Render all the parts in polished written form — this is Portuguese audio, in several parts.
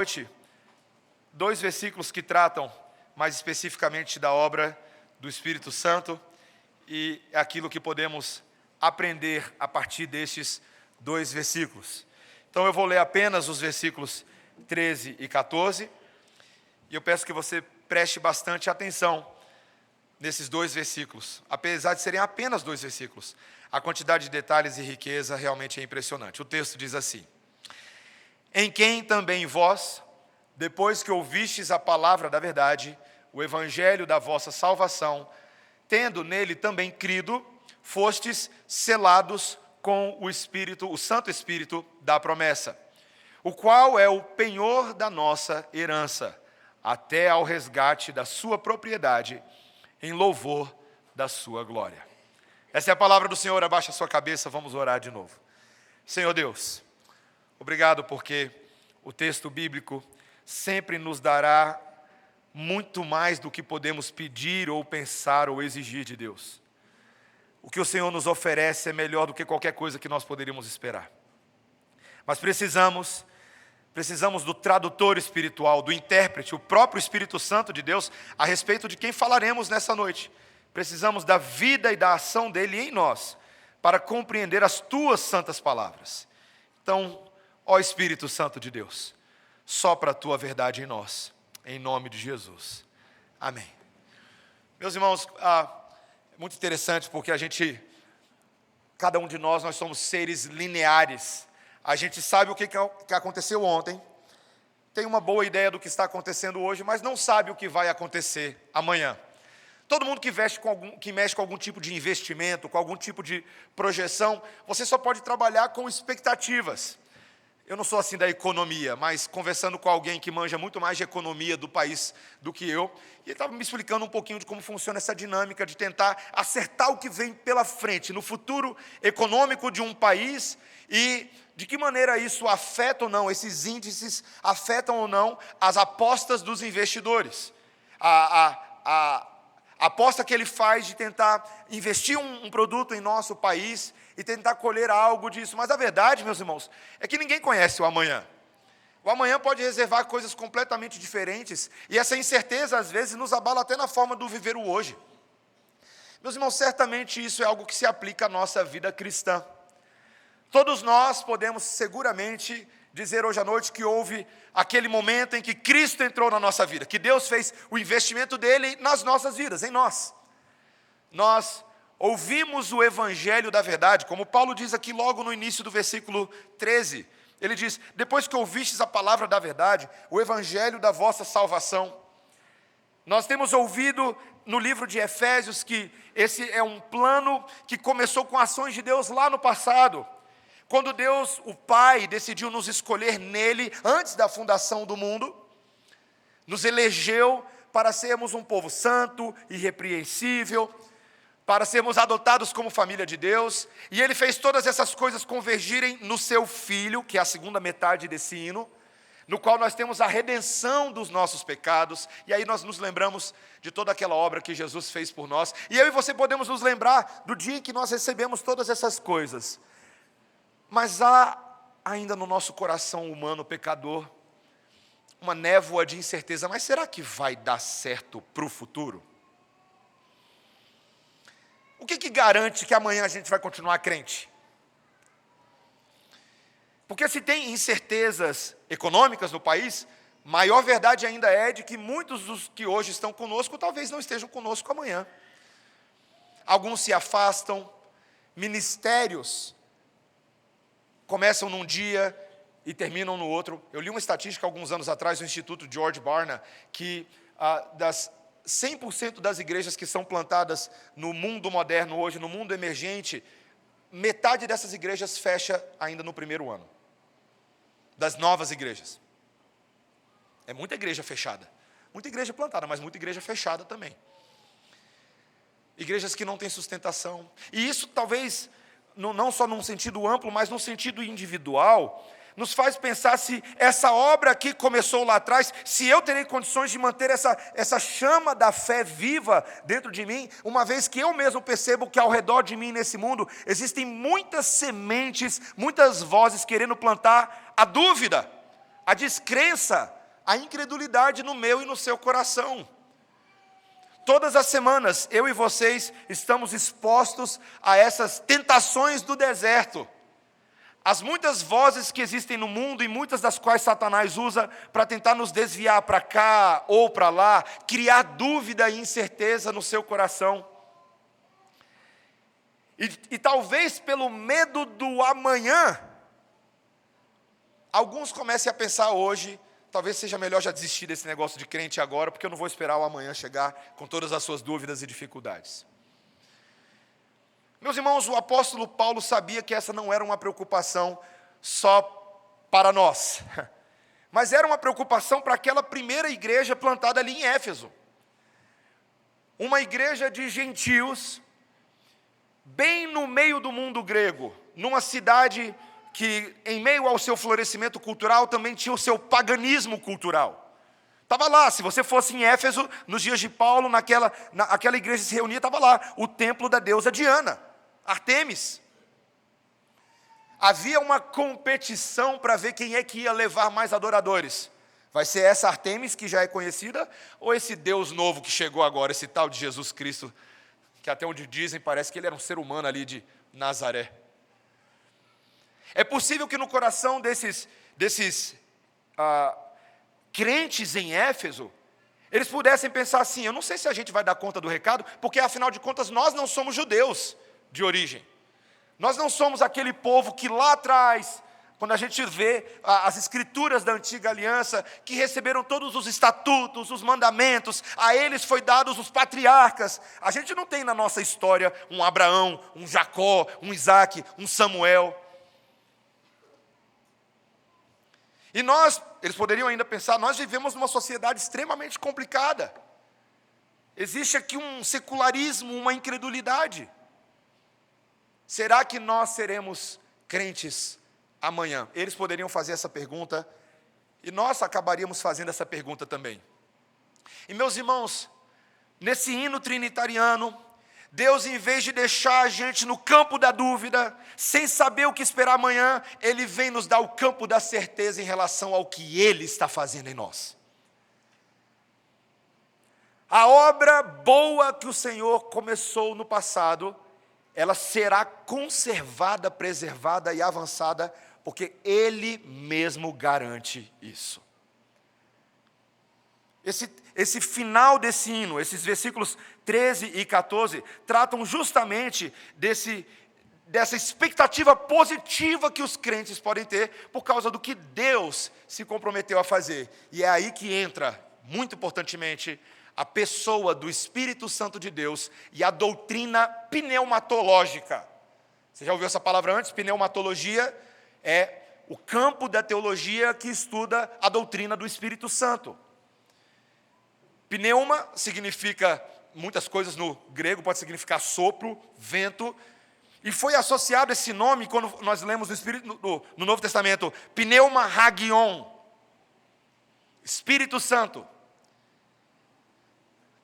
Noite, dois versículos que tratam mais especificamente da obra do Espírito Santo e aquilo que podemos aprender a partir destes dois versículos. Então eu vou ler apenas os versículos 13 e 14 e eu peço que você preste bastante atenção nesses dois versículos. Apesar de serem apenas dois versículos, a quantidade de detalhes e riqueza realmente é impressionante. O texto diz assim: em quem também vós, depois que ouvistes a palavra da verdade, o evangelho da vossa salvação, tendo nele também crido, fostes selados com o Espírito, o Santo Espírito da promessa, o qual é o penhor da nossa herança, até ao resgate da sua propriedade, em louvor da sua glória. Essa é a palavra do Senhor. Abaixa a sua cabeça, vamos orar de novo. Senhor Deus, obrigado porque o texto bíblico sempre nos dará muito mais do que podemos pedir ou pensar ou exigir de Deus. O que o Senhor nos oferece é melhor do que qualquer coisa que nós poderíamos esperar. Mas precisamos do tradutor espiritual, do intérprete, o próprio Espírito Santo de Deus, a respeito de quem falaremos nessa noite. Precisamos da vida e da ação dele em nós, para compreender as tuas santas palavras. Então, ó Espírito Santo de Deus, sopra a tua verdade em nós, em nome de Jesus. Amém. Meus irmãos, é muito interessante porque cada um de nós somos seres lineares. A gente sabe o que aconteceu ontem, tem uma boa ideia do que está acontecendo hoje, mas não sabe o que vai acontecer amanhã. Todo mundo que mexe com algum tipo de investimento, com algum tipo de projeção, você só pode trabalhar com expectativas. Eu não sou assim da economia, mas conversando com alguém que manja muito mais de economia do país do que eu, e ele estava me explicando um pouquinho de como funciona essa dinâmica de tentar acertar o que vem pela frente, no futuro econômico de um país, e de que maneira isso afeta ou não, esses índices afetam ou não as apostas dos investidores. A aposta que ele faz de tentar investir um produto em nosso país e tentar colher algo disso. Mas a verdade, meus irmãos, é que ninguém conhece o amanhã. O amanhã pode reservar coisas completamente diferentes, e essa incerteza, às vezes, nos abala até na forma do viver o hoje. Meus irmãos, certamente isso é algo que se aplica à nossa vida cristã. Todos nós podemos seguramente dizer hoje à noite que houve aquele momento em que Cristo entrou na nossa vida, que Deus fez o investimento dele nas nossas vidas, em nós. Nós ouvimos o evangelho da verdade, como Paulo diz aqui logo no início do versículo 13. Ele diz: depois que ouvistes a palavra da verdade, o evangelho da vossa salvação. Nós temos ouvido no livro de Efésios que esse é um plano que começou com ações de Deus lá no passado. Quando Deus, o Pai, decidiu nos escolher nele, antes da fundação do mundo, nos elegeu para sermos um povo santo, irrepreensível, para sermos adotados como família de Deus, e Ele fez todas essas coisas convergirem no Seu Filho, que é a segunda metade desse hino, no qual nós temos a redenção dos nossos pecados, e aí nós nos lembramos de toda aquela obra que Jesus fez por nós, e eu e você podemos nos lembrar do dia em que nós recebemos todas essas coisas. Mas há ainda no nosso coração humano pecador uma névoa de incerteza. Mas será que vai dar certo para o futuro? O que garante que amanhã a gente vai continuar crente? Porque se tem incertezas econômicas no país, maior verdade ainda é de que muitos dos que hoje estão conosco talvez não estejam conosco amanhã. Alguns se afastam, ministérios começam num dia e terminam no outro. Eu li uma estatística alguns anos atrás do Instituto George Barna, que das 100% das igrejas que são plantadas no mundo moderno hoje, no mundo emergente, metade dessas igrejas fecha ainda no primeiro ano. Das novas igrejas. É muita igreja fechada. Muita igreja plantada, mas muita igreja fechada também. Igrejas que não têm sustentação. E isso talvez, não só num sentido amplo, mas num sentido individual, nos faz pensar se essa obra que começou lá atrás, se eu terei condições de manter essa chama da fé viva dentro de mim, uma vez que eu mesmo percebo que ao redor de mim nesse mundo existem muitas sementes, muitas vozes querendo plantar a dúvida, a descrença, a incredulidade no meu e no seu coração. Todas as semanas, eu e vocês estamos expostos a essas tentações do deserto. As muitas vozes que existem no mundo e muitas das quais Satanás usa para tentar nos desviar para cá ou para lá, criar dúvida e incerteza no seu coração. E talvez pelo medo do amanhã, alguns comecem a pensar hoje, talvez seja melhor já desistir desse negócio de crente agora, porque eu não vou esperar o amanhã chegar com todas as suas dúvidas e dificuldades. Meus irmãos, o apóstolo Paulo sabia que essa não era uma preocupação só para nós, mas era uma preocupação para aquela primeira igreja plantada ali em Éfeso. Uma igreja de gentios, bem no meio do mundo grego, numa cidade que, em meio ao seu florescimento cultural, também tinha o seu paganismo cultural. Estava lá, se você fosse em Éfeso, nos dias de Paulo, aquela igreja se reunia, estava lá, o templo da deusa Diana, Artemis. Havia uma competição para ver quem é que ia levar mais adoradores. Vai ser essa Artemis, que já é conhecida, ou esse Deus novo que chegou agora, esse tal de Jesus Cristo, que até onde dizem, parece que ele era um ser humano ali de Nazaré. É possível que no coração desses crentes em Éfeso, eles pudessem pensar assim, eu não sei se a gente vai dar conta do recado, porque afinal de contas nós não somos judeus de origem. Nós não somos aquele povo que lá atrás, quando a gente vê as escrituras da antiga aliança, que receberam todos os estatutos, os mandamentos, a eles foi dados os patriarcas. A gente não tem na nossa história um Abraão, um Jacó, um Isaac, um Samuel. E eles poderiam ainda pensar, nós vivemos numa sociedade extremamente complicada. Existe aqui um secularismo, uma incredulidade. Será que nós seremos crentes amanhã? Eles poderiam fazer essa pergunta, e nós acabaríamos fazendo essa pergunta também. E meus irmãos, nesse hino trinitariano, Deus, em vez de deixar a gente no campo da dúvida, sem saber o que esperar amanhã, Ele vem nos dar o campo da certeza em relação ao que Ele está fazendo em nós. A obra boa que o Senhor começou no passado, ela será conservada, preservada e avançada, porque Ele mesmo garante isso. Esse final desse hino, esses versículos 13 e 14, tratam justamente dessa expectativa positiva que os crentes podem ter por causa do que Deus se comprometeu a fazer. E é aí que entra, muito importantemente, a pessoa do Espírito Santo de Deus e a doutrina pneumatológica. Você já ouviu essa palavra antes? Pneumatologia é o campo da teologia que estuda a doutrina do Espírito Santo. Pneuma significa muitas coisas no grego, pode significar sopro, vento, e foi associado esse nome, quando nós lemos no Novo Testamento, pneuma hagion, Espírito Santo.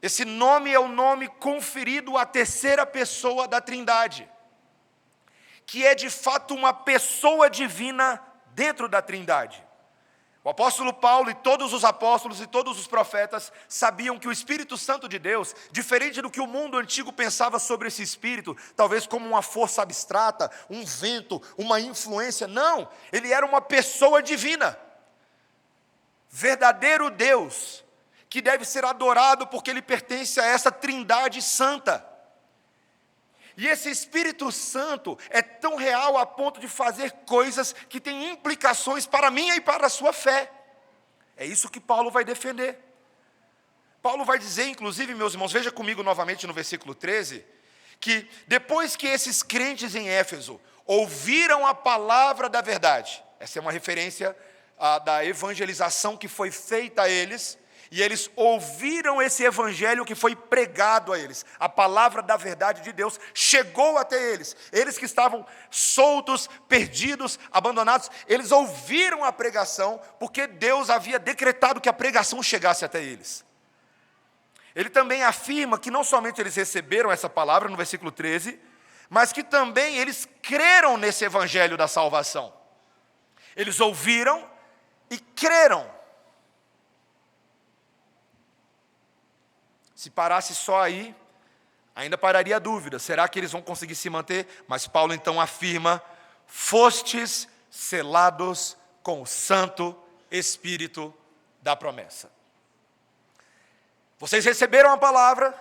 Esse nome é o nome conferido à terceira pessoa da Trindade, que é de fato uma pessoa divina dentro da Trindade. O apóstolo Paulo e todos os apóstolos e todos os profetas sabiam que o Espírito Santo de Deus, diferente do que o mundo antigo pensava sobre esse Espírito, talvez como uma força abstrata, um vento, uma influência, não, ele era uma pessoa divina, verdadeiro Deus, que deve ser adorado porque ele pertence a essa Trindade santa. E esse Espírito Santo é tão real a ponto de fazer coisas que têm implicações para a minha e para a sua fé. É isso que Paulo vai defender. Paulo vai dizer, inclusive, meus irmãos, veja comigo novamente no versículo 13, que depois que esses crentes em Éfeso ouviram a palavra da verdade, essa é uma referência da evangelização que foi feita a eles, e eles ouviram esse evangelho que foi pregado a eles. A palavra da verdade de Deus chegou até eles. Eles que estavam soltos, perdidos, abandonados, eles ouviram a pregação, porque Deus havia decretado que a pregação chegasse até eles. Ele também afirma que não somente eles receberam essa palavra, no versículo 13, mas que também eles creram nesse evangelho da salvação. Eles ouviram, e creram. Se parasse só aí, ainda pararia a dúvida, será que eles vão conseguir se manter? Mas Paulo então afirma, fostes selados com o Santo Espírito da promessa. Vocês receberam a palavra,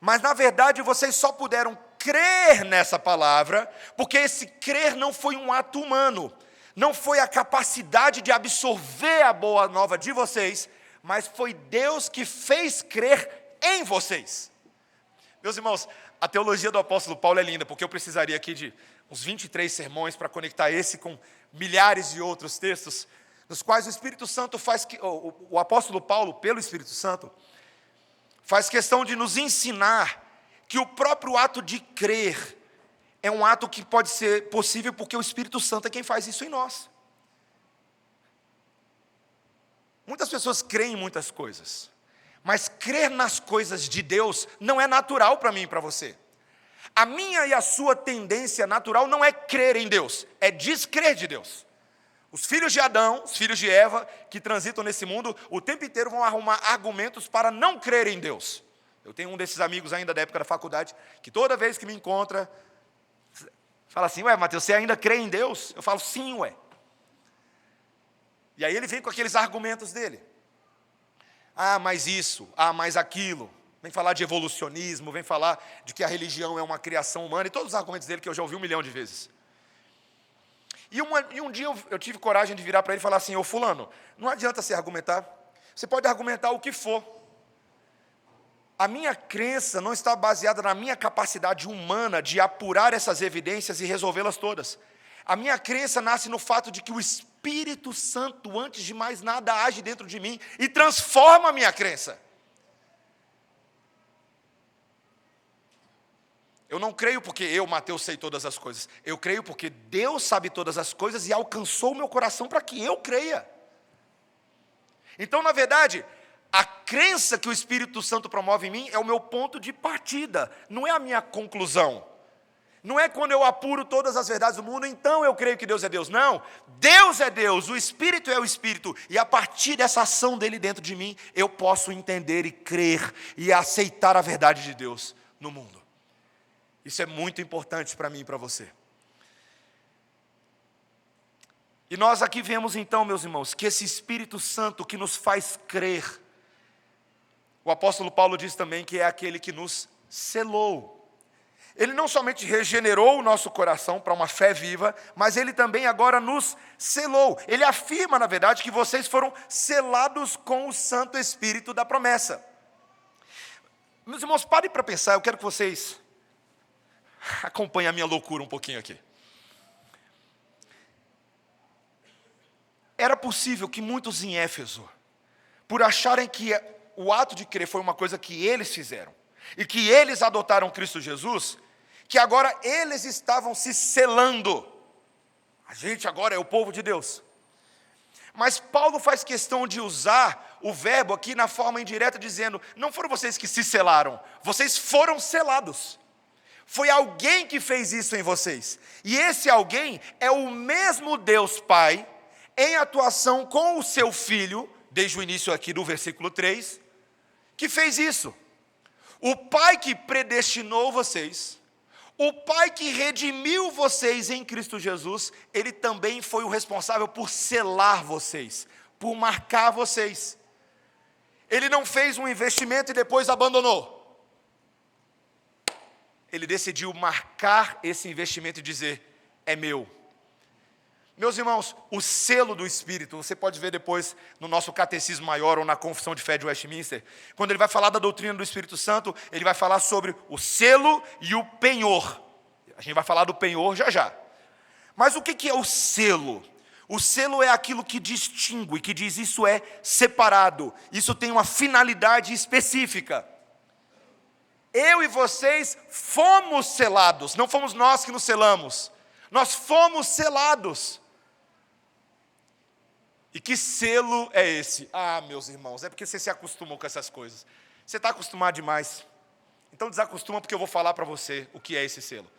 mas na verdade vocês só puderam crer nessa palavra, porque esse crer não foi um ato humano, não foi a capacidade de absorver a boa nova de vocês, mas foi Deus que fez crer em vocês. Meus irmãos, a teologia do apóstolo Paulo é linda, porque eu precisaria aqui de uns 23 sermões para conectar esse com milhares de outros textos, nos quais o Espírito Santo faz, o apóstolo Paulo, pelo Espírito Santo, faz questão de nos ensinar que o próprio ato de crer é um ato que pode ser possível porque o Espírito Santo é quem faz isso em nós. Muitas pessoas creem em muitas coisas, mas crer nas coisas de Deus não é natural para mim e para você. A minha e a sua tendência natural não é crer em Deus, é descrer de Deus. Os filhos de Adão, os filhos de Eva, que transitam nesse mundo, o tempo inteiro vão arrumar argumentos para não crer em Deus. Eu tenho um desses amigos ainda da época da faculdade, que toda vez que me encontra, fala assim, ué, Mateus, você ainda crê em Deus? Eu falo, sim, ué. E aí ele vem com aqueles argumentos dele. Ah, mais isso, ah, mais aquilo. Vem falar de evolucionismo, vem falar de que a religião é uma criação humana, e todos os argumentos dele que eu já ouvi 1 milhão de vezes. E um dia eu tive coragem de virar para ele e falar assim, ô fulano, não adianta você argumentar, você pode argumentar o que for. A minha crença não está baseada na minha capacidade humana de apurar essas evidências e resolvê-las todas. A minha crença nasce no fato de que o Espírito Santo, antes de mais nada, age dentro de mim e transforma a minha crença. Eu não creio porque eu, Mateus, sei todas as coisas. Eu creio porque Deus sabe todas as coisas e alcançou o meu coração para que eu creia. Então, na verdade, a crença que o Espírito Santo promove em mim é o meu ponto de partida, não é a minha conclusão. Não é quando eu apuro todas as verdades do mundo, então eu creio que Deus é Deus. Não, Deus é Deus, o Espírito é o Espírito. E a partir dessa ação dele dentro de mim, eu posso entender e crer e aceitar a verdade de Deus no mundo. Isso é muito importante para mim e para você. E nós aqui vemos então, meus irmãos, que esse Espírito Santo que nos faz crer, o apóstolo Paulo diz também que é aquele que nos selou. Ele não somente regenerou o nosso coração para uma fé viva, mas ele também agora nos selou. Ele afirma, na verdade, que vocês foram selados com o Santo Espírito da promessa. Meus irmãos, parem para pensar, eu quero que vocês acompanhem a minha loucura um pouquinho aqui. Era possível que muitos em Éfeso, por acharem que o ato de crer foi uma coisa que eles fizeram, e que eles adotaram Cristo Jesus, que agora eles estavam se selando. A gente agora é o povo de Deus. Mas Paulo faz questão de usar o verbo aqui na forma indireta, dizendo, não foram vocês que se selaram, vocês foram selados. Foi alguém que fez isso em vocês. E esse alguém é o mesmo Deus Pai, em atuação com o seu Filho, desde o início aqui do versículo 3, que fez isso. O Pai que predestinou vocês, o Pai que redimiu vocês em Cristo Jesus, Ele também foi o responsável por selar vocês, por marcar vocês. Ele não fez um investimento e depois abandonou. Ele decidiu marcar esse investimento e dizer, é meu. Meus irmãos, o selo do Espírito, você pode ver depois no nosso Catecismo Maior ou na Confissão de Fé de Westminster, quando ele vai falar da doutrina do Espírito Santo, ele vai falar sobre o selo e o penhor. A gente vai falar do penhor já já. Mas o que é o selo? O selo é aquilo que distingue, que diz isso é separado, isso tem uma finalidade específica. Eu e vocês fomos selados, não fomos nós que nos selamos, nós fomos selados. E que selo é esse? Ah, meus irmãos, é porque você se acostumou com essas coisas. Você está acostumado demais. Então desacostuma, porque eu vou falar para você o que é esse selo.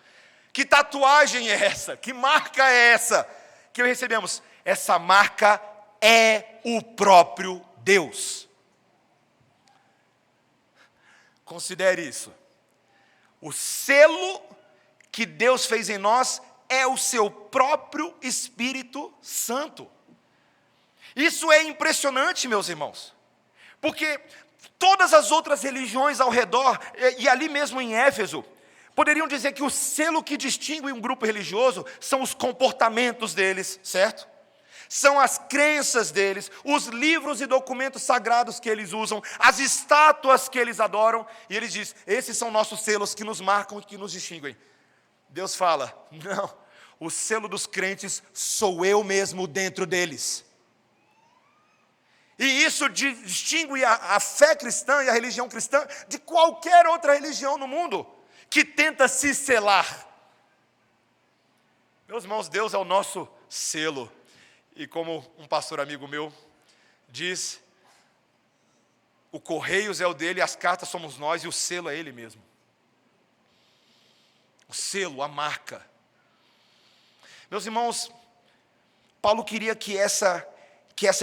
Que tatuagem é essa? Que marca é essa que recebemos? Essa marca é o próprio Deus. Considere isso. O selo que Deus fez em nós é o seu próprio Espírito Santo. Isso é impressionante, meus irmãos, porque todas as outras religiões ao redor, e ali mesmo em Éfeso, poderiam dizer que o selo que distingue um grupo religioso são os comportamentos deles, certo? São as crenças deles, os livros e documentos sagrados que eles usam, as estátuas que eles adoram, e eles dizem, esses são nossos selos que nos marcam e que nos distinguem. Deus fala, não, o selo dos crentes sou eu mesmo dentro deles. E isso distingue a fé cristã e a religião cristã de qualquer outra religião no mundo que tenta se selar. Meus irmãos, Deus é o nosso selo. E como um pastor amigo meu diz, o Correios é o dele, as cartas somos nós e o selo é ele mesmo. O selo, a marca. Meus irmãos, Paulo queria que essa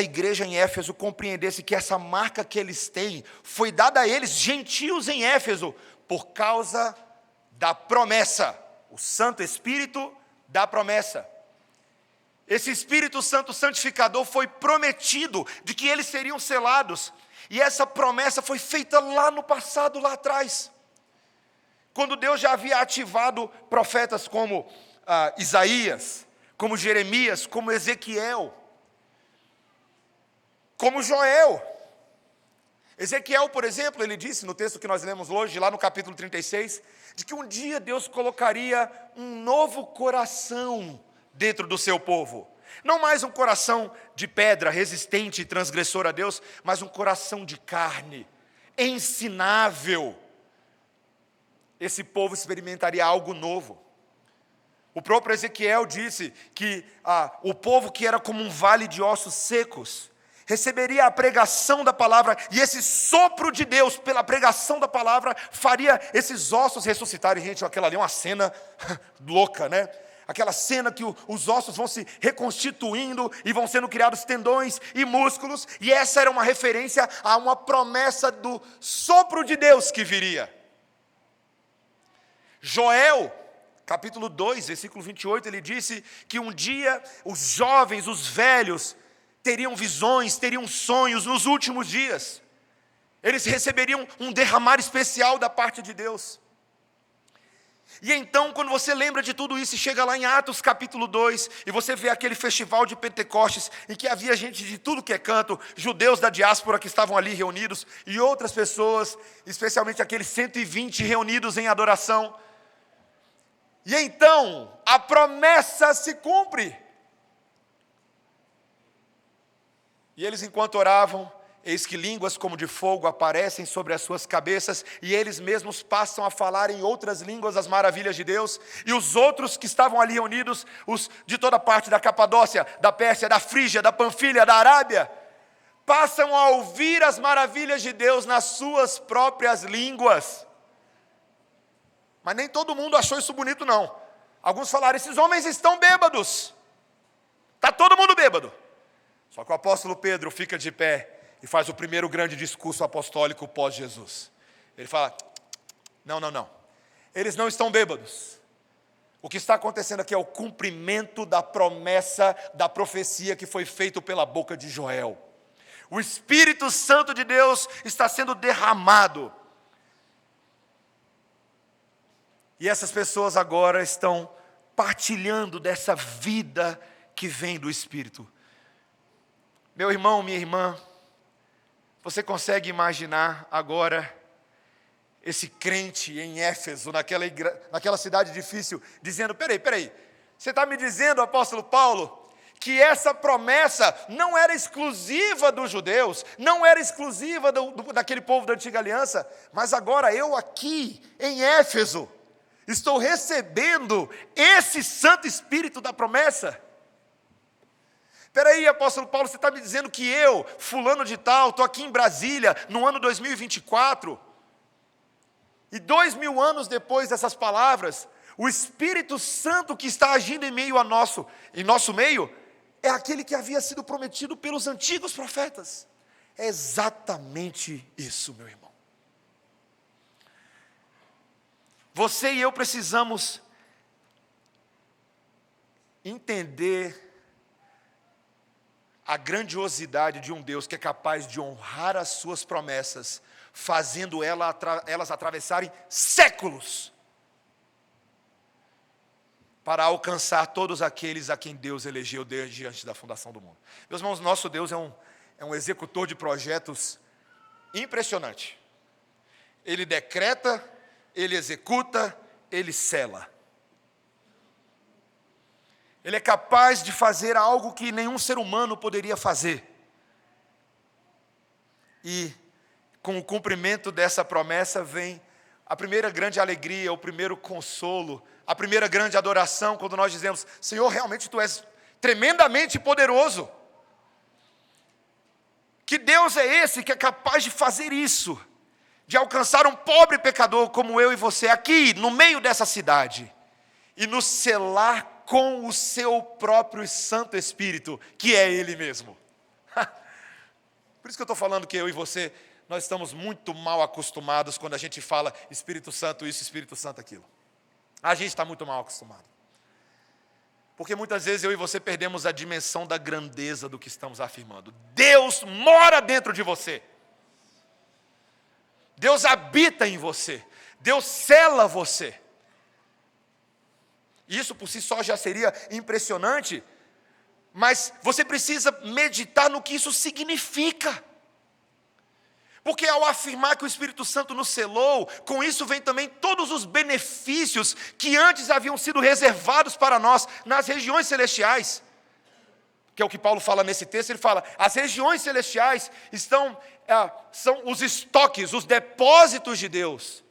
igreja em Éfeso compreendesse que essa marca que eles têm foi dada a eles, gentios em Éfeso, por causa da promessa, o Santo Espírito da promessa. Esse Espírito Santo santificador foi prometido de que eles seriam selados, e essa promessa foi feita lá no passado, lá atrás, quando Deus já havia ativado profetas como Isaías, como Jeremias, como Ezequiel, como Joel. Ezequiel, por exemplo, ele disse no texto que nós lemos hoje, lá no capítulo 36, de que um dia Deus colocaria um novo coração dentro do seu povo. Não mais um coração de pedra, resistente e transgressor a Deus, mas um coração de carne, ensinável. Esse povo experimentaria algo novo. O próprio Ezequiel disse que o povo que era como um vale de ossos secos, receberia a pregação da palavra, e esse sopro de Deus, pela pregação da palavra, faria esses ossos ressuscitarem. Gente, aquela ali é uma cena louca, né? Aquela cena que os ossos vão se reconstituindo e vão sendo criados tendões e músculos, e essa era uma referência a uma promessa do sopro de Deus que viria. Joel, capítulo 2, versículo 28, ele disse que um dia os jovens, os velhos, teriam visões, teriam sonhos nos últimos dias. Eles receberiam um derramar especial da parte de Deus. E então, quando você lembra de tudo isso e chega lá em Atos capítulo 2, e você vê aquele festival de Pentecostes, em que havia gente de tudo que é canto, judeus da diáspora que estavam ali reunidos, e outras pessoas, especialmente aqueles 120 reunidos em adoração. E então, a promessa se cumpre. E eles, enquanto oravam, eis que línguas como de fogo aparecem sobre as suas cabeças, e eles mesmos passam a falar em outras línguas as maravilhas de Deus, e os outros que estavam ali reunidos, os de toda parte da Capadócia, da Pérsia, da Frígia, da Panfilha, da Arábia, passam a ouvir as maravilhas de Deus nas suas próprias línguas. Mas nem todo mundo achou isso bonito, não. Alguns falaram, esses homens estão bêbados. Está todo mundo bêbado. Só que o apóstolo Pedro fica de pé e faz o primeiro grande discurso apostólico pós-Jesus. Ele fala, não. Eles não estão bêbados. O que está acontecendo aqui é o cumprimento da promessa, da profecia que foi feita pela boca de Joel. O Espírito Santo de Deus está sendo derramado. E essas pessoas agora estão partilhando dessa vida que vem do Espírito. Meu irmão, minha irmã, você consegue imaginar agora esse crente em Éfeso, naquela cidade difícil, dizendo, peraí, você está me dizendo, apóstolo Paulo, que essa promessa não era exclusiva dos judeus, não era exclusiva daquele povo da antiga aliança, mas agora eu aqui em Éfeso, estou recebendo esse Santo Espírito da promessa? Peraí, apóstolo Paulo, você está me dizendo que eu, fulano de tal, estou aqui em Brasília, no ano 2024, e 2000 anos depois dessas palavras, o Espírito Santo que está agindo em nosso meio, é aquele que havia sido prometido pelos antigos profetas. É exatamente isso, meu irmão. Você e eu precisamos entender a grandiosidade de um Deus que é capaz de honrar as suas promessas, fazendo elas atravessarem séculos, para alcançar todos aqueles a quem Deus elegeu desde antes da fundação do mundo. Meus irmãos, nosso Deus é um executor de projetos impressionante. Ele decreta, Ele executa, Ele sela. Ele é capaz de fazer algo que nenhum ser humano poderia fazer. E com o cumprimento dessa promessa vem a primeira grande alegria, o primeiro consolo, a primeira grande adoração, quando nós dizemos: Senhor, realmente Tu és tremendamente poderoso. Que Deus é esse que é capaz de fazer isso, de alcançar um pobre pecador como eu e você, aqui no meio dessa cidade, e nos selar com o seu próprio Santo Espírito, que é Ele mesmo. Por isso que eu estou falando que eu e você, nós estamos muito mal acostumados quando a gente fala Espírito Santo isso, Espírito Santo aquilo. A gente está muito mal acostumado. Porque muitas vezes eu e você perdemos a dimensão da grandeza do que estamos afirmando. Deus mora dentro de você. Deus habita em você. Deus sela você. Isso por si só já seria impressionante, mas você precisa meditar no que isso significa. Porque ao afirmar que o Espírito Santo nos selou, com isso vem também todos os benefícios que antes haviam sido reservados para nós nas regiões celestiais. Que é o que Paulo fala nesse texto, ele fala: as regiões celestiais são os estoques, os depósitos de Deus.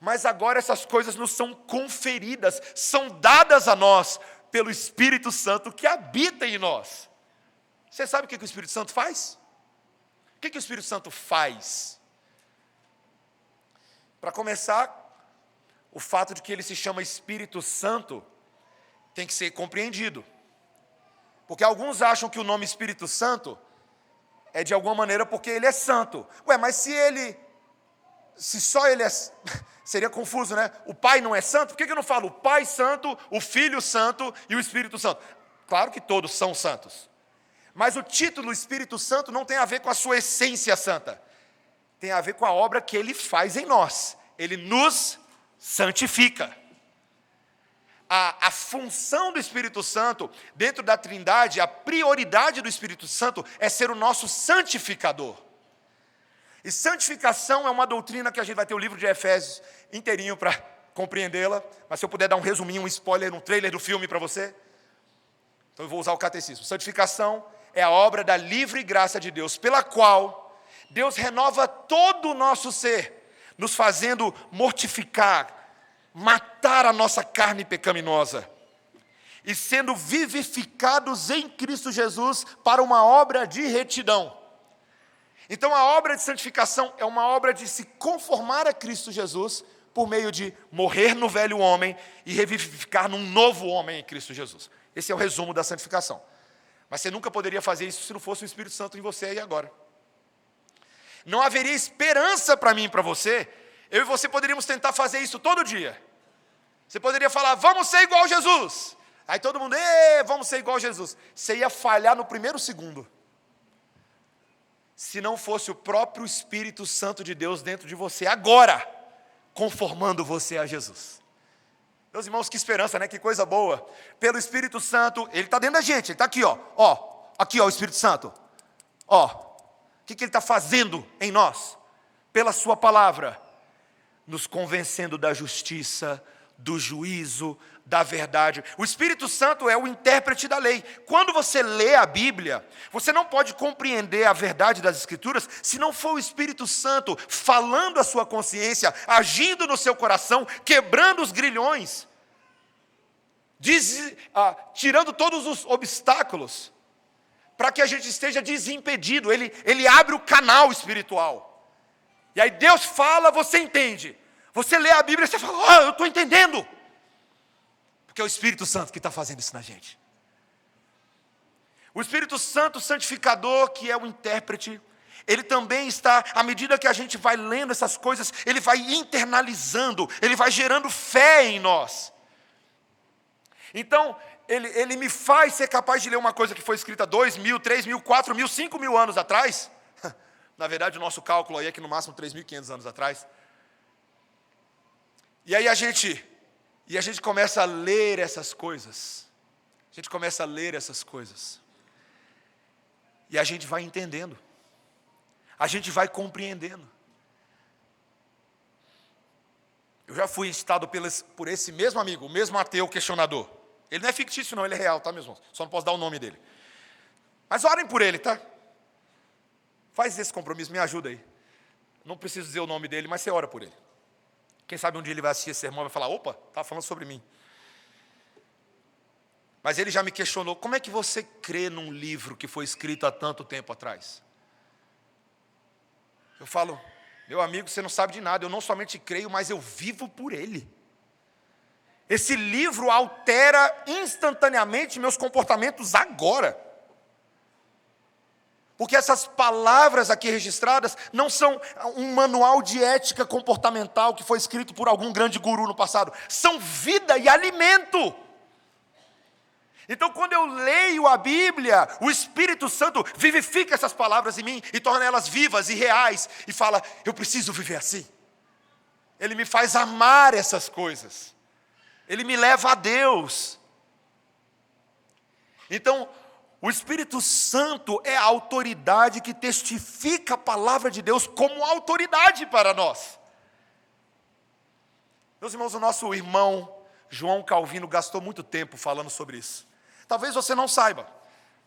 Mas agora essas coisas nos são conferidas, são dadas a nós pelo Espírito Santo que habita em nós. Você sabe o que o Espírito Santo faz? O que o Espírito Santo faz? Para começar, o fato de que ele se chama Espírito Santo tem que ser compreendido. Porque alguns acham que o nome Espírito Santo é de alguma maneira porque ele é santo. Mas se só ele é... Seria confuso, né? O Pai não é santo? Por que eu não falo o Pai Santo, o Filho Santo e o Espírito Santo? Claro que todos são santos. Mas o título Espírito Santo não tem a ver com a sua essência santa. Tem a ver com a obra que Ele faz em nós. Ele nos santifica. A função do Espírito Santo, dentro da Trindade, a prioridade do Espírito Santo é ser o nosso santificador. E santificação é uma doutrina que a gente vai ter o livro de Efésios inteirinho para compreendê-la. Mas se eu puder dar um resuminho, um spoiler, um trailer do filme para você. Então eu vou usar o catecismo. Santificação é a obra da livre graça de Deus, pela qual Deus renova todo o nosso ser, nos fazendo mortificar, matar a nossa carne pecaminosa, e sendo vivificados em Cristo Jesus para uma obra de retidão. Então a obra de santificação é uma obra de se conformar a Cristo Jesus por meio de morrer no velho homem e revivificar num novo homem em Cristo Jesus. Esse é o resumo da santificação. Mas você nunca poderia fazer isso se não fosse o Espírito Santo em você aí agora. Não haveria esperança para mim e para você. Eu e você poderíamos tentar fazer isso todo dia. Você poderia falar: vamos ser igual a Jesus. Aí todo mundo: vamos ser igual a Jesus. Você ia falhar no primeiro segundo. Se não fosse o próprio Espírito Santo de Deus dentro de você, agora, conformando você a Jesus. Meus irmãos, que esperança, né? Que coisa boa. Pelo Espírito Santo, Ele está dentro da gente, Ele está aqui, aqui, o Espírito Santo. O que Ele está fazendo em nós? Pela sua palavra, nos convencendo da justiça, do juízo, da verdade. O Espírito Santo é o intérprete da lei. Quando você lê a Bíblia, você não pode compreender a verdade das Escrituras se não for o Espírito Santo falando a sua consciência, agindo no seu coração, quebrando os grilhões, tirando todos os obstáculos, para que a gente esteja desimpedido. Ele abre o canal espiritual. E aí Deus fala, você entende. Você lê a Bíblia e você fala: eu estou entendendo. Porque é o Espírito Santo que está fazendo isso na gente. O Espírito Santo santificador, que é o intérprete, ele também está, à medida que a gente vai lendo essas coisas, ele vai internalizando, ele vai gerando fé em nós. Então, ele me faz ser capaz de ler uma coisa que foi escrita 2.000, 3.000, 4.000, 5.000 anos atrás. Na verdade, o nosso cálculo aí é que no máximo 3.500 anos atrás. E aí a gente começa a ler essas coisas. A gente começa a ler essas coisas. E a gente vai entendendo. A gente vai compreendendo. Eu já fui incitado por esse mesmo amigo, o mesmo ateu questionador. Ele não é fictício não, ele é real, tá, meus irmãos? Só não posso dar o nome dele. Mas orem por ele, tá? Faz esse compromisso, me ajuda aí. Não preciso dizer o nome dele, mas você ora por ele. Quem sabe um dia ele vai assistir esse sermão e vai falar, opa, estava falando sobre mim. Mas ele já me questionou, como é que você crê num livro que foi escrito há tanto tempo atrás? Eu falo, meu amigo, você não sabe de nada, eu não somente creio, mas eu vivo por ele. Esse livro altera instantaneamente meus comportamentos agora. Porque essas palavras aqui registradas não são um manual de ética comportamental que foi escrito por algum grande guru no passado. São vida e alimento. Então, quando eu leio a Bíblia, o Espírito Santo vivifica essas palavras em mim e torna elas vivas e reais. E fala, eu preciso viver assim. Ele me faz amar essas coisas. Ele me leva a Deus. Então, o Espírito Santo é a autoridade que testifica a palavra de Deus como autoridade para nós. Meus irmãos, o nosso irmão João Calvino gastou muito tempo falando sobre isso. Talvez você não saiba.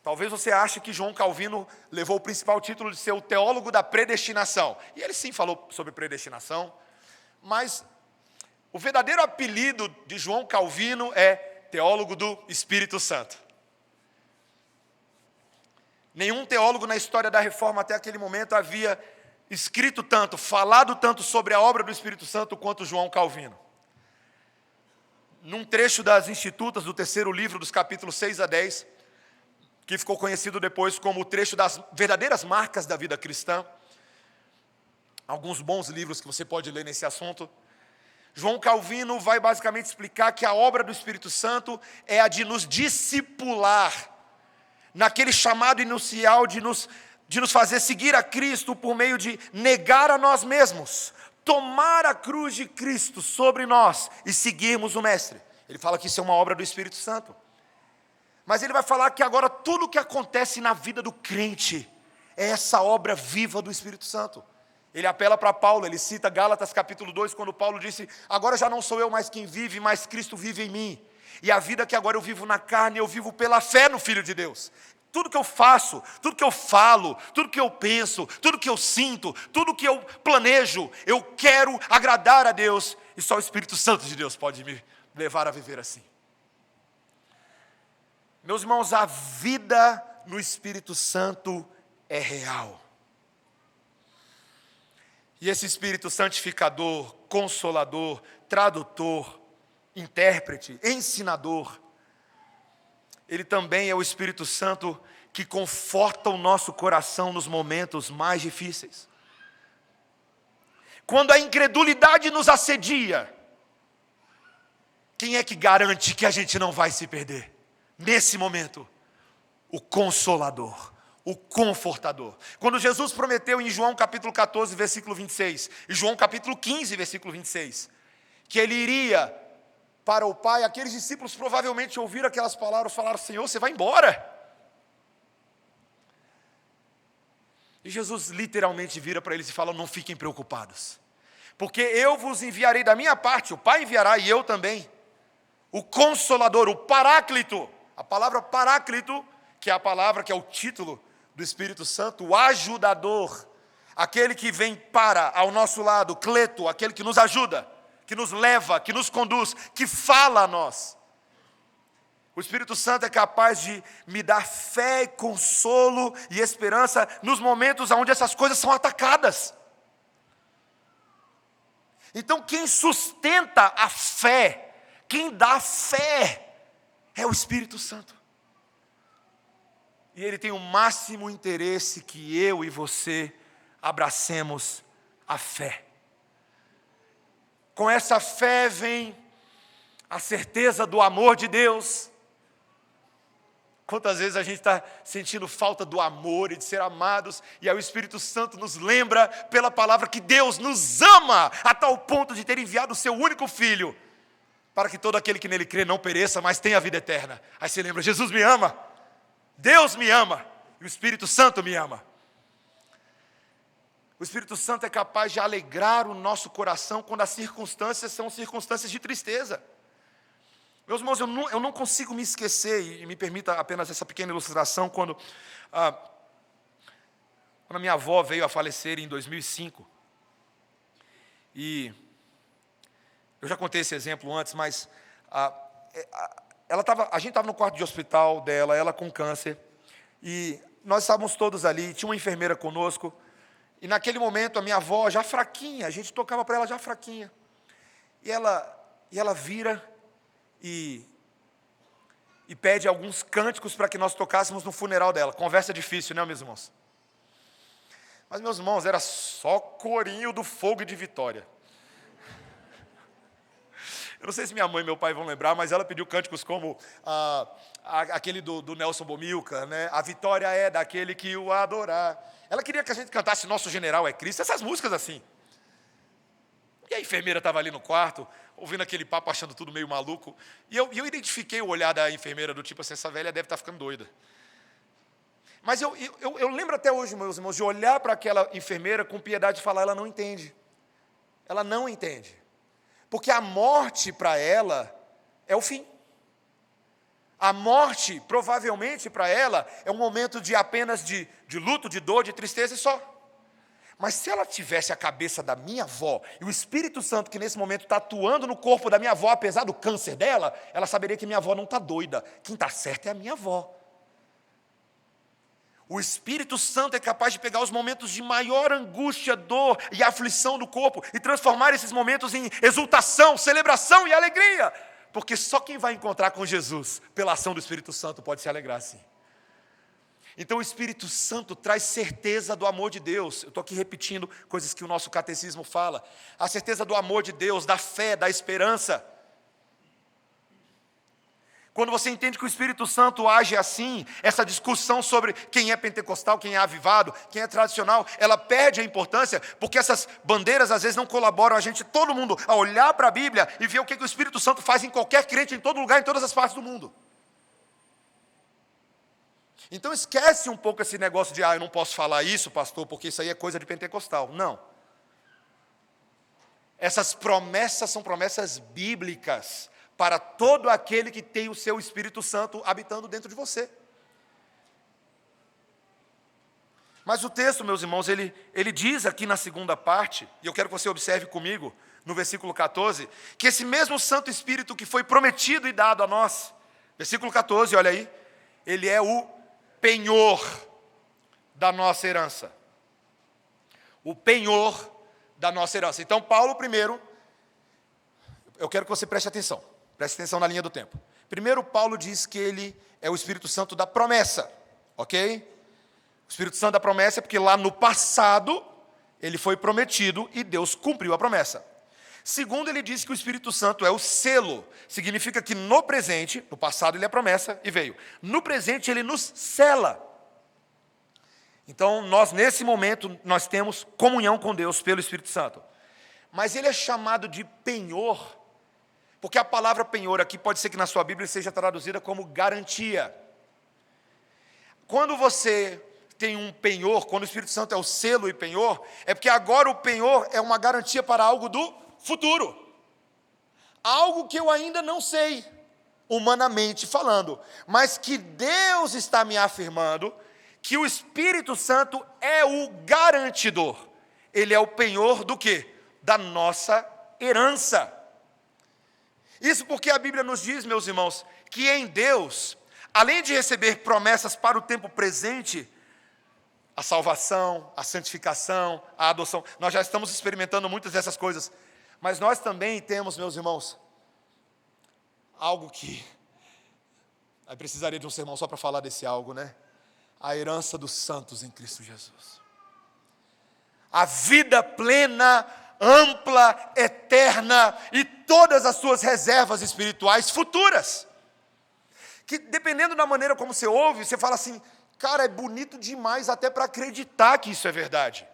Talvez você ache que João Calvino levou o principal título de ser o teólogo da predestinação. E ele sim falou sobre predestinação, mas o verdadeiro apelido de João Calvino é teólogo do Espírito Santo. Nenhum teólogo na história da Reforma até aquele momento havia escrito tanto, falado tanto sobre a obra do Espírito Santo quanto João Calvino. Num trecho das Institutas, do terceiro livro, dos capítulos 6 a 10, que ficou conhecido depois como o trecho das verdadeiras marcas da vida cristã, alguns bons livros que você pode ler nesse assunto, João Calvino vai basicamente explicar que a obra do Espírito Santo é a de nos discipular, naquele chamado inicial de nos fazer seguir a Cristo por meio de negar a nós mesmos, tomar a cruz de Cristo sobre nós e seguirmos o Mestre. Ele fala que isso é uma obra do Espírito Santo. Mas ele vai falar que agora tudo o que acontece na vida do crente é essa obra viva do Espírito Santo. Ele apela para Paulo, ele cita Gálatas capítulo 2, quando Paulo disse, agora já não sou eu mais quem vive, mas Cristo vive em mim. E a vida que agora eu vivo na carne, eu vivo pela fé no Filho de Deus. Tudo que eu faço, tudo que eu falo, tudo que eu penso, tudo que eu sinto, tudo que eu planejo, eu quero agradar a Deus. E só o Espírito Santo de Deus pode me levar a viver assim. Meus irmãos, a vida no Espírito Santo é real. E esse Espírito santificador, consolador, tradutor, intérprete, ensinador, ele também é o Espírito Santo que conforta o nosso coração nos momentos mais difíceis. Quando a incredulidade nos assedia, quem é que garante que a gente não vai se perder? Nesse momento, o Consolador, o Confortador. Quando Jesus prometeu em João capítulo 14, versículo 26, e João capítulo 15, versículo 26, que ele iria para o Pai, aqueles discípulos provavelmente ouviram aquelas palavras, falaram, Senhor, você vai embora. E Jesus literalmente vira para eles e fala, não fiquem preocupados, porque eu vos enviarei da minha parte, o Pai enviará e eu também, o Consolador, o Paráclito. A palavra Paráclito, que é a palavra, que é o título do Espírito Santo, o ajudador, aquele que vem para ao nosso lado, Cleto, aquele que nos ajuda, que nos leva, que nos conduz, que fala a nós. O Espírito Santo é capaz de me dar fé, consolo e esperança nos momentos onde essas coisas são atacadas. Então quem sustenta a fé, quem dá fé, é o Espírito Santo. e Ele tem o máximo interesse que eu e você abracemos a fé. Com essa fé vem a certeza do amor de Deus. Quantas vezes a gente está sentindo falta do amor e de ser amados, e aí o Espírito Santo nos lembra pela palavra que Deus nos ama a tal ponto de ter enviado o seu único Filho, para que todo aquele que nele crê não pereça, mas tenha a vida eterna. Aí você lembra, Jesus me ama, Deus me ama, e o Espírito Santo me ama. O Espírito Santo é capaz de alegrar o nosso coração quando as circunstâncias são circunstâncias de tristeza. Meus irmãos, eu não consigo me esquecer, e me permita apenas essa pequena ilustração, quando a minha avó veio a falecer em 2005. E eu já contei esse exemplo antes, mas a gente estava no quarto de hospital dela, ela com câncer, e nós estávamos todos ali, tinha uma enfermeira conosco, e naquele momento a minha avó já fraquinha, a gente tocava para ela já fraquinha, e ela vira e pede alguns cânticos para que nós tocássemos no funeral dela. Conversa difícil, né, meus irmãos? Mas, meus irmãos, era só corinho do fogo de Vitória. Eu não sei se minha mãe e meu pai vão lembrar, mas ela pediu cânticos como aquele do Nelson Bomilcar, né? A vitória é daquele que o adorar. Ela queria que a gente cantasse Nosso General é Cristo, essas músicas assim. E a enfermeira estava ali no quarto, ouvindo aquele papo, achando tudo meio maluco. E eu identifiquei o olhar da enfermeira, do tipo assim, essa velha deve estar ficando doida. Mas eu lembro até hoje, meus irmãos, de olhar para aquela enfermeira com piedade e falar, ela não entende. Ela não entende. Porque a morte para ela é o fim. A morte, provavelmente, para ela, é um momento de apenas de luto, de dor, de tristeza e só. Mas se ela tivesse a cabeça da minha avó, e o Espírito Santo que nesse momento está atuando no corpo da minha avó, apesar do câncer dela, ela saberia que minha avó não está doida. Quem está certo é a minha avó. O Espírito Santo é capaz de pegar os momentos de maior angústia, dor e aflição do corpo e transformar esses momentos em exultação, celebração e alegria. Porque só quem vai encontrar com Jesus, pela ação do Espírito Santo, pode se alegrar assim. Então o Espírito Santo traz certeza do amor de Deus. Eu estou aqui repetindo coisas que o nosso catecismo fala. A certeza do amor de Deus, da fé, da esperança. Quando você entende que o Espírito Santo age assim, essa discussão sobre quem é pentecostal, quem é avivado, quem é tradicional, ela perde a importância, porque essas bandeiras às vezes não colaboram todo mundo, a olhar para a Bíblia e ver o que o Espírito Santo faz em qualquer crente, em todo lugar, em todas as partes do mundo. Então esquece um pouco esse negócio de, eu não posso falar isso, pastor, porque isso aí é coisa de pentecostal. Não. Essas promessas são promessas bíblicas para todo aquele que tem o seu Espírito Santo habitando dentro de você. Mas o texto, meus irmãos, ele diz aqui na segunda parte, e eu quero que você observe comigo, no versículo 14, que esse mesmo Santo Espírito que foi prometido e dado a nós, versículo 14, olha aí, ele é o penhor da nossa herança. O penhor da nossa herança. Então, Paulo, primeiro, eu quero que você preste atenção na linha do tempo. Primeiro, Paulo diz que ele é o Espírito Santo da promessa, ok? O Espírito Santo da promessa é porque lá no passado, ele foi prometido e Deus cumpriu a promessa. Segundo, ele diz que o Espírito Santo é o selo. Significa que no presente, no passado ele é promessa e veio. No presente ele nos sela. Então, nós nesse momento, nós temos comunhão com Deus pelo Espírito Santo. Mas ele é chamado de penhor, porque a palavra penhor aqui pode ser que na sua Bíblia seja traduzida como garantia. Quando você tem um penhor, quando o Espírito Santo é o selo e penhor, é porque agora o penhor é uma garantia para algo do futuro. Algo que eu ainda não sei, humanamente falando, mas que Deus está me afirmando que o Espírito Santo é o garantidor. Ele é o penhor do quê? Da nossa herança. Isso porque a Bíblia nos diz, meus irmãos, que em Deus, além de receber promessas para o tempo presente, a salvação, a santificação, a adoção, nós já estamos experimentando muitas dessas coisas, mas nós também temos, meus irmãos, algo que... Aí precisaria de um sermão só para falar desse algo, né? a herança dos santos em Cristo Jesus. A vida plena, ampla, eterna e todas as suas reservas espirituais futuras. Que dependendo da maneira como você ouve, você fala assim, cara, é bonito demais até para acreditar que isso é verdade.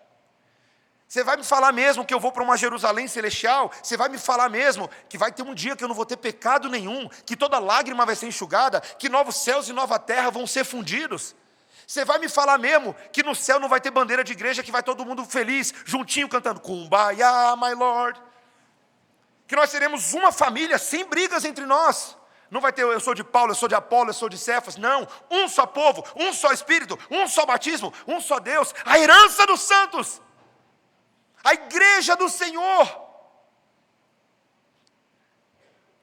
Você vai me falar mesmo que eu vou para uma Jerusalém celestial? Você vai me falar mesmo que vai ter um dia que eu não vou ter pecado nenhum, que toda lágrima vai ser enxugada, que novos céus e nova terra vão ser fundidos? Você vai me falar mesmo que no céu não vai ter bandeira de igreja, que vai todo mundo feliz, juntinho cantando Kumbaya, my Lord? Que nós seremos uma família sem brigas entre nós. Não vai ter eu sou de Paulo, eu sou de Apolo, eu sou de Cefas. Não, um só povo, um só Espírito, um só batismo, um só Deus. A herança dos santos. A igreja do Senhor.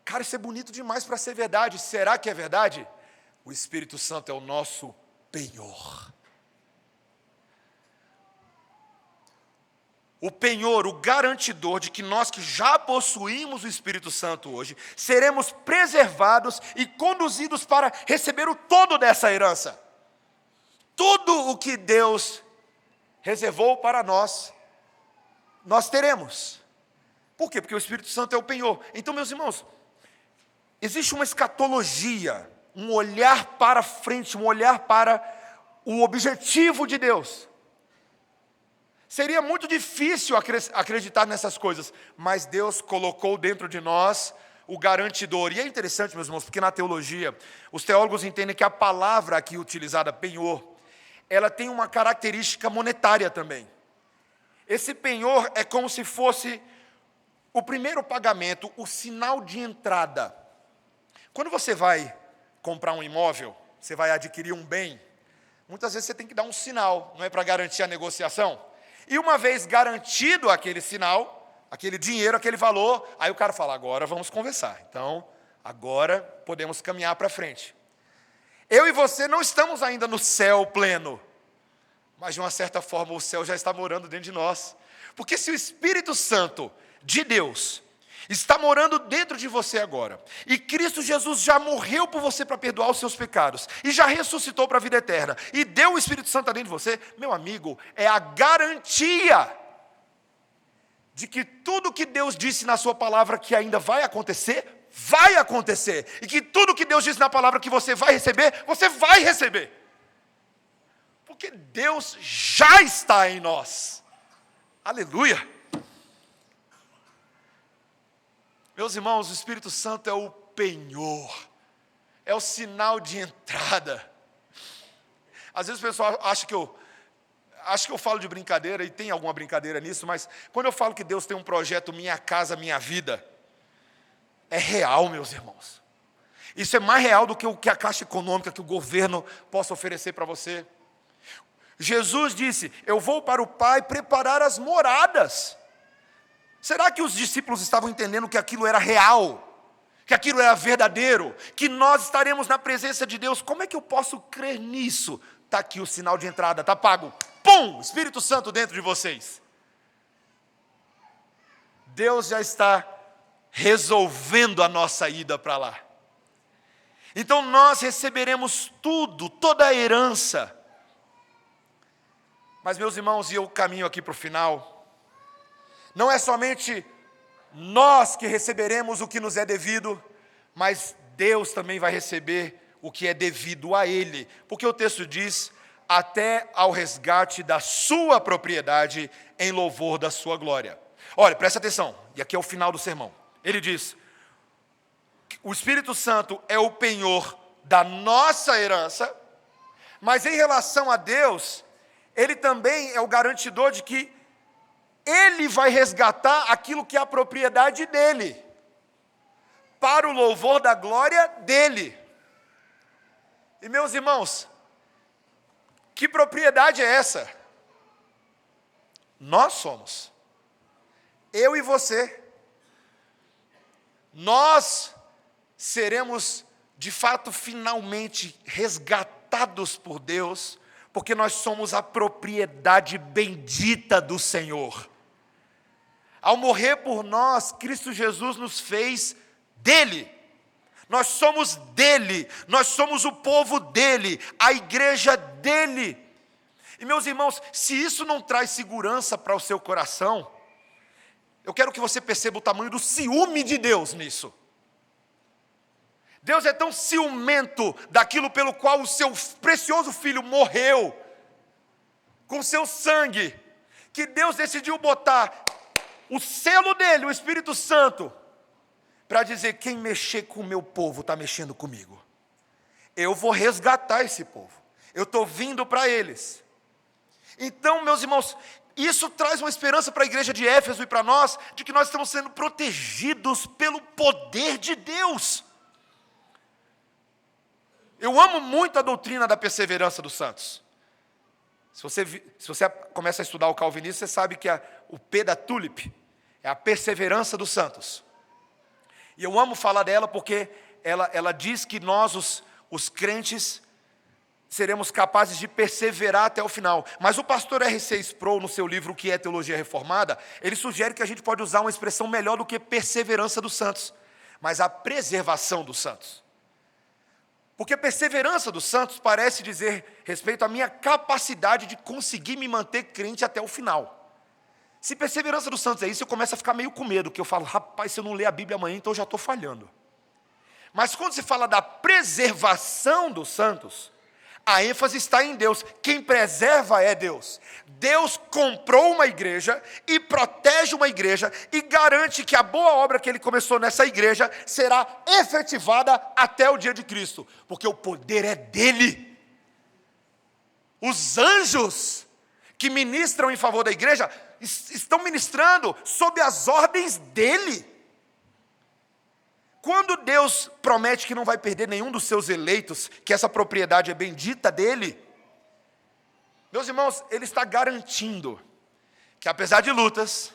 Cara, isso é bonito demais para ser verdade. Será que é verdade? O Espírito Santo é o nosso penhor. O penhor, o garantidor de que nós que já possuímos o Espírito Santo hoje, seremos preservados e conduzidos para receber o todo dessa herança. Tudo o que Deus reservou para nós, nós teremos. Por quê? Porque o Espírito Santo é o penhor. Então, meus irmãos, existe uma escatologia, um olhar para frente, um olhar para o objetivo de Deus. Seria muito difícil acreditar nessas coisas, mas Deus colocou dentro de nós o garantidor. E é interessante, meus irmãos, porque na teologia, os teólogos entendem que a palavra aqui utilizada, penhor, ela tem uma característica monetária também. Esse penhor é como se fosse o primeiro pagamento, o sinal de entrada. Quando você vai comprar um imóvel, você vai adquirir um bem, muitas vezes você tem que dar um sinal, não é, para garantir a negociação? E uma vez garantido aquele sinal, aquele dinheiro, aquele valor, aí o cara fala, agora vamos conversar. Então, agora podemos caminhar para frente. Eu e você não estamos ainda no céu pleno, mas de uma certa forma o céu já está morando dentro de nós. Porque se o Espírito Santo de Deus está morando dentro de você agora, e Cristo Jesus já morreu por você para perdoar os seus pecados, e já ressuscitou para a vida eterna, e deu o Espírito Santo dentro de você, meu amigo, é a garantia de que tudo que Deus disse na sua palavra que ainda vai acontecer, e que tudo que Deus disse na palavra que você vai receber, porque Deus já está em nós. Aleluia! Meus irmãos, o Espírito Santo é o penhor, é o sinal de entrada. Às vezes o pessoal acha que eu falo de brincadeira, e tem alguma brincadeira nisso, mas quando eu falo que Deus tem um projeto Minha Casa, Minha Vida, é real, meus irmãos. Isso é mais real do que o que a Caixa Econômica, que o governo possa oferecer para você. Jesus disse, eu vou para o Pai preparar as moradas. Será que os discípulos estavam entendendo que aquilo era real? Que aquilo era verdadeiro? Que nós estaremos na presença de Deus? Como é que eu posso crer nisso? Está aqui o sinal de entrada, está pago. Pum! Espírito Santo dentro de vocês. Deus já está resolvendo a nossa ida para lá. Então nós receberemos tudo, toda a herança. Mas, meus irmãos, e eu caminho aqui para o final, não é somente nós que receberemos o que nos é devido, mas Deus também vai receber o que é devido a Ele. Porque o texto diz, até ao resgate da sua propriedade, em louvor da sua glória. Olha, presta atenção, e aqui é o final do sermão. Ele diz, o Espírito Santo é o penhor da nossa herança, mas em relação a Deus, Ele também é o garantidor de que Ele vai resgatar aquilo que é a propriedade dEle, para o louvor da glória dEle. E, meus irmãos, que propriedade é essa? Nós somos. Eu e você. Nós seremos, de fato, finalmente resgatados por Deus, porque nós somos a propriedade bendita do Senhor. Ao morrer por nós, Cristo Jesus nos fez dele. Nós somos dele, nós somos o povo dele, a igreja dele. E meus irmãos, se isso não traz segurança para o seu coração, eu quero que você perceba o tamanho do ciúme de Deus nisso. Deus é tão ciumento daquilo pelo qual o seu precioso filho morreu, com seu sangue, que Deus decidiu botar o selo dele, o Espírito Santo, para dizer: quem mexer com o meu povo está mexendo comigo. Eu vou resgatar esse povo. Eu estou vindo para eles. Então, meus irmãos, isso traz uma esperança para a igreja de Éfeso e para nós, de que nós estamos sendo protegidos pelo poder de Deus. Eu amo muito a doutrina da perseverança dos santos. Se você começa a estudar o calvinismo, você sabe que o P da tulip é a perseverança dos santos. E eu amo falar dela porque ela diz que nós, os crentes, seremos capazes de perseverar até o final. Mas o pastor R.C. Sproul, no seu livro O que é Teologia Reformada, ele sugere que a gente pode usar uma expressão melhor do que perseverança dos santos, mas a preservação dos santos. Porque perseverança dos santos parece dizer respeito à minha capacidade de conseguir me manter crente até o final. Se perseverança dos santos é isso, eu começo a ficar meio com medo, que eu falo: rapaz, se eu não ler a Bíblia amanhã, então eu já estou falhando. Mas quando se fala da preservação dos santos, a ênfase está em Deus. Quem preserva é Deus. Deus comprou uma igreja e protege uma igreja e garante que a boa obra que Ele começou nessa igreja será efetivada até o dia de Cristo, porque o poder é dEle. Os anjos que ministram em favor da igreja estão ministrando sob as ordens dEle. Quando Deus promete que não vai perder nenhum dos seus eleitos, que essa propriedade é bendita dele, meus irmãos, Ele está garantindo que apesar de lutas,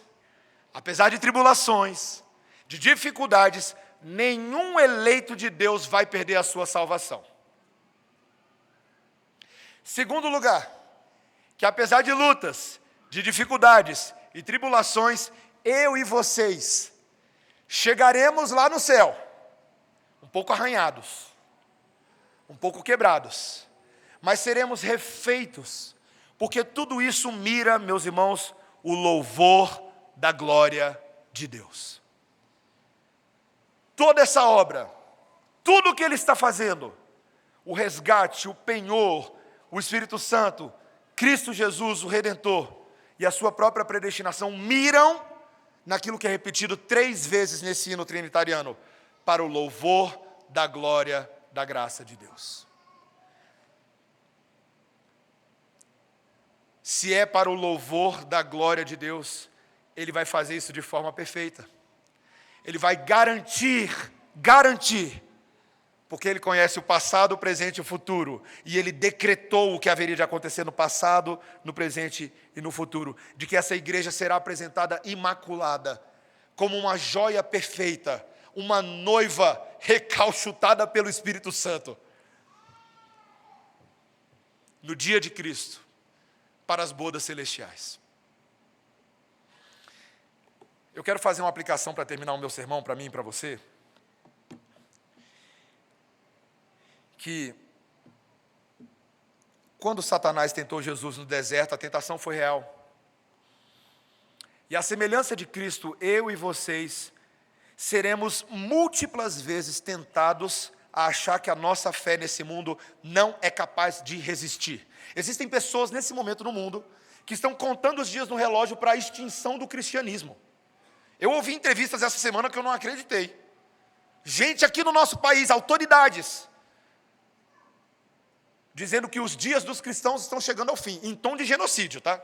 apesar de tribulações, de dificuldades, nenhum eleito de Deus vai perder a sua salvação. Segundo lugar, que apesar de lutas, de dificuldades e tribulações, eu e vocês chegaremos lá no céu, um pouco arranhados, um pouco quebrados, mas seremos refeitos, porque tudo isso mira, meus irmãos, o louvor da glória de Deus. Toda essa obra, tudo o que Ele está fazendo, o resgate, o penhor, o Espírito Santo, Cristo Jesus, o Redentor, e a sua própria predestinação, miram naquilo que é repetido 3 vezes nesse hino trinitariano: para o louvor da glória da graça de Deus. Se é para o louvor da glória de Deus, Ele vai fazer isso de forma perfeita. Ele vai garantir, porque Ele conhece o passado, o presente e o futuro, e Ele decretou o que haveria de acontecer no passado, no presente e no futuro, de que essa igreja será apresentada imaculada, como uma joia perfeita, uma noiva recalchutada pelo Espírito Santo, no dia de Cristo, para as bodas celestiais. Eu quero fazer uma aplicação para terminar o meu sermão, para mim e para você, que quando Satanás tentou Jesus no deserto, a tentação foi real. E a semelhança de Cristo, eu e vocês seremos múltiplas vezes tentados a achar que a nossa fé nesse mundo não é capaz de resistir. Existem pessoas nesse momento no mundo que estão contando os dias no relógio para a extinção do cristianismo. Eu ouvi entrevistas essa semana que eu não acreditei. Gente aqui no nosso país, autoridades, dizendo que os dias dos cristãos estão chegando ao fim, em tom de genocídio, tá?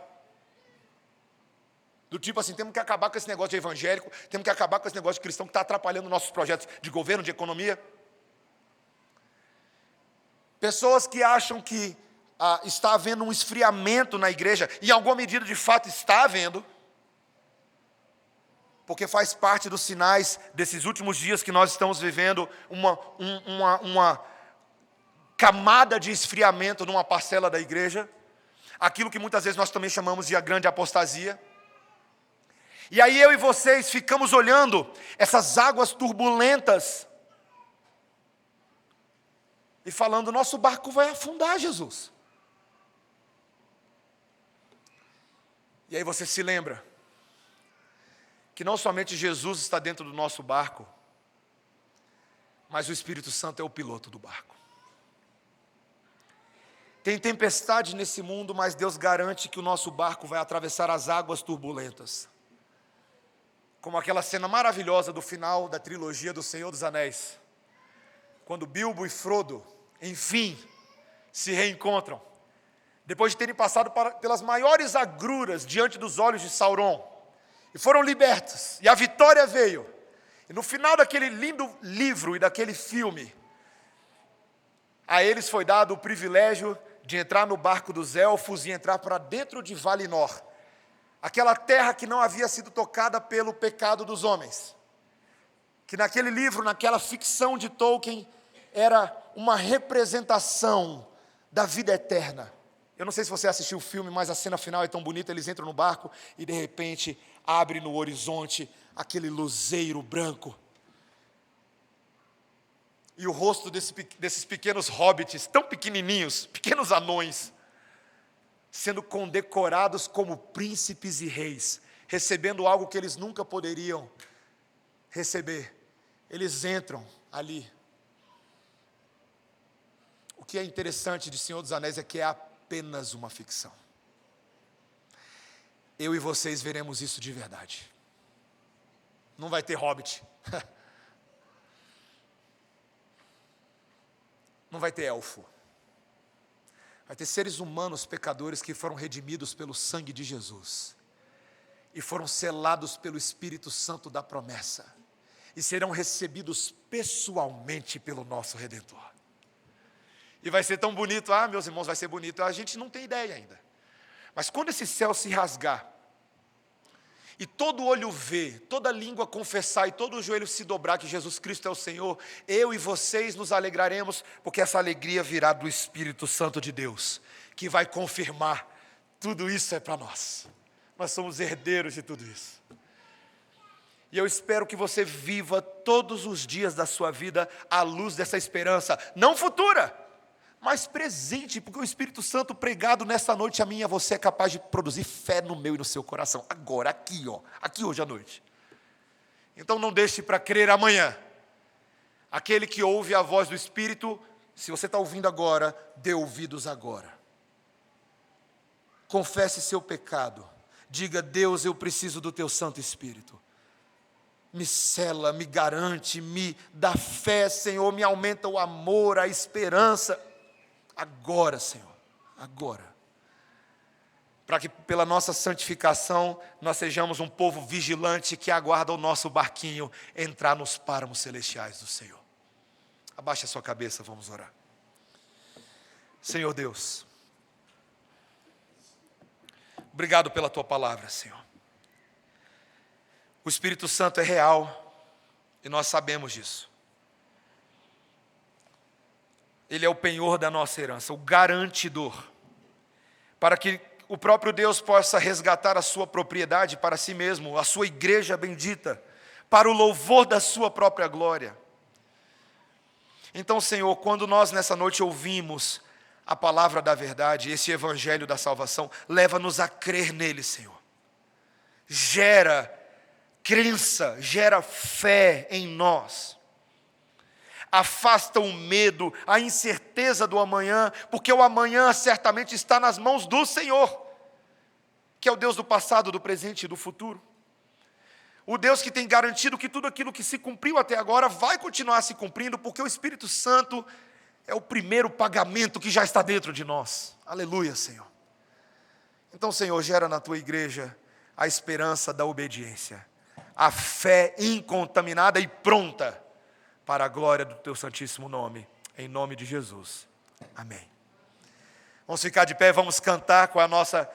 Do tipo assim, temos que acabar com esse negócio de evangélico, temos que acabar com esse negócio de cristão que está atrapalhando nossos projetos de governo, de economia. Pessoas que acham que está havendo um esfriamento na igreja, e em alguma medida de fato está havendo, porque faz parte dos sinais desses últimos dias que nós estamos vivendo, uma camada de esfriamento numa parcela da igreja, aquilo que muitas vezes nós também chamamos de a grande apostasia. E aí eu e vocês ficamos olhando essas águas turbulentas e falando: nosso barco vai afundar, Jesus. E aí você se lembra que não somente Jesus está dentro do nosso barco, mas o Espírito Santo é o piloto do barco. Tem tempestade nesse mundo, mas Deus garante que o nosso barco vai atravessar as águas turbulentas. Como aquela cena maravilhosa do final da trilogia do Senhor dos Anéis, quando Bilbo e Frodo, enfim, se reencontram, depois de terem passado pelas maiores agruras diante dos olhos de Sauron, e foram libertos, e a vitória veio. E no final daquele lindo livro e daquele filme, a eles foi dado o privilégio de entrar no barco dos elfos e entrar para dentro de Valinor, aquela terra que não havia sido tocada pelo pecado dos homens, que naquele livro, naquela ficção de Tolkien, era uma representação da vida eterna. Eu não sei se você assistiu o filme, mas a cena final é tão bonita. Eles entram no barco e de repente abre no horizonte aquele luzeiro branco. E o rosto desses pequenos hobbits, tão pequenininhos, pequenos anões, sendo condecorados como príncipes e reis, recebendo algo que eles nunca poderiam receber. Eles entram ali. O que é interessante de Senhor dos Anéis é que é apenas uma ficção. Eu e vocês veremos isso de verdade. Não vai ter hobbit. Não vai ter elfo. Vai ter seres humanos pecadores que foram redimidos pelo sangue de Jesus e foram selados pelo Espírito Santo da promessa e serão recebidos pessoalmente pelo nosso Redentor. E vai ser tão bonito, meus irmãos, vai ser bonito, a gente não tem ideia ainda. Mas quando esse céu se rasgar, e todo olho ver, toda língua confessar, e todo joelho se dobrar que Jesus Cristo é o Senhor, eu e vocês nos alegraremos, porque essa alegria virá do Espírito Santo de Deus, que vai confirmar, tudo isso é para nós. Nós somos herdeiros de tudo isso. E eu espero que você viva todos os dias da sua vida à luz dessa esperança, não futura, mas presente, porque o Espírito Santo pregado nessa noite a mim e a você é capaz de produzir fé no meu e no seu coração, agora, aqui hoje à noite. Então não deixe para crer amanhã. Aquele que ouve a voz do Espírito, se você está ouvindo agora, dê ouvidos agora. Confesse seu pecado, diga: Deus, eu preciso do teu Santo Espírito. Me sela, me garante, me dá fé, Senhor, me aumenta o amor, a esperança. Agora, Senhor, agora. Para que pela nossa santificação nós sejamos um povo vigilante que aguarda o nosso barquinho entrar nos páramos celestiais do Senhor. Abaixe a sua cabeça, vamos orar. Senhor Deus, obrigado pela tua palavra, Senhor. O Espírito Santo é real e nós sabemos disso. Ele é o penhor da nossa herança, o garantidor, para que o próprio Deus possa resgatar a sua propriedade para si mesmo, a sua igreja bendita, para o louvor da sua própria glória. Então, Senhor, quando nós nessa noite ouvimos a palavra da verdade, esse evangelho da salvação, leva-nos a crer nele, Senhor. Gera crença, gera fé em nós. Afasta o medo, a incerteza do amanhã, porque o amanhã certamente está nas mãos do Senhor, que é o Deus do passado, do presente e do futuro. O Deus que tem garantido que tudo aquilo que se cumpriu até agora vai continuar se cumprindo, porque o Espírito Santo é o primeiro pagamento que já está dentro de nós. Aleluia, Senhor. Então, Senhor, gera na tua igreja a esperança da obediência, a fé incontaminada e pronta para a glória do teu santíssimo nome, em nome de Jesus. Amém. Vamos ficar de pé, vamos cantar com a nossa